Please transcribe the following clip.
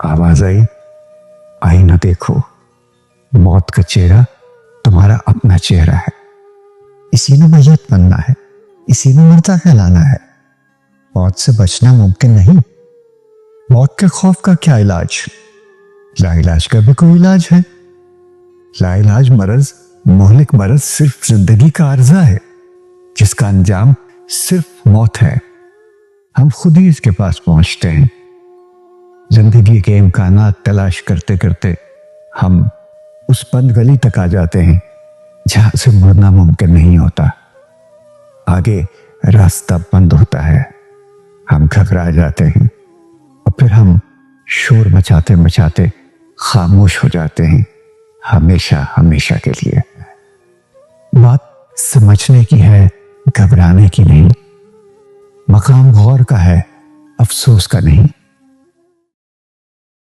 आवाज आई, आईना देखो, मौत का चेहरा तुम्हारा अपना चेहरा है। इसी में मैयत बनना है, इसी में मरता कहलाना है। मौत से बचना मुमकिन नहीं। मौत के खौफ का क्या इलाज? लाइलाज का भी कोई इलाज है। लाइलाज मरज, मोहलिक मरज सिर्फ जिंदगी का अर्जा है, जिसका अंजाम सिर्फ मौत है। हम खुद ही इसके पास पहुंचते हैं। जिंदगी के इम्कानात तलाश करते करते हम उस बंद गली तक आ जाते हैं जहां से मुड़ना मुमकिन नहीं होता। आगे रास्ता बंद होता है, हम घबरा जाते हैं और फिर हम शोर मचाते मचाते खामोश हो जाते हैं, हमेशा हमेशा के लिए। बात समझने की है, घबराने की नहीं। मकाम गौर का है, अफसोस का नहीं।